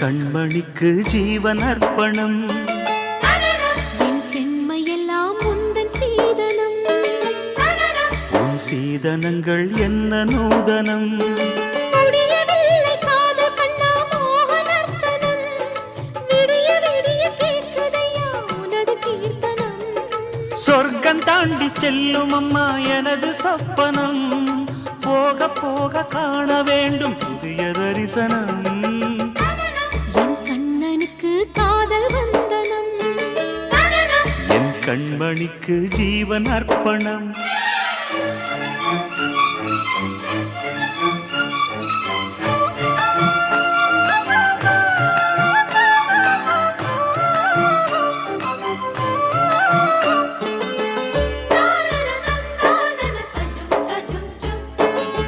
கண்மணிக்கு ஜீவன் அர்ப்பணம். என் பெண்மையெல்லாம் உந்தன் சீதனம். உன் சீதனங்கள் என்ன நூதனம். முடியவில்லை காதல் கண்ணா மோகனர்த்தனம். விடிய விடிய கேட்குதையா உனது கீர்த்தனம். சொர்க்கம் தாண்டி செல்லும் அம்மா எனது சொப்பனம். போக போக காண வேண்டும் புதிய தரிசனம். என் கண்ணனுக்கு காதல் வந்தனம். என் கண்மணிக்கு ஜீவன் அர்ப்பணம்.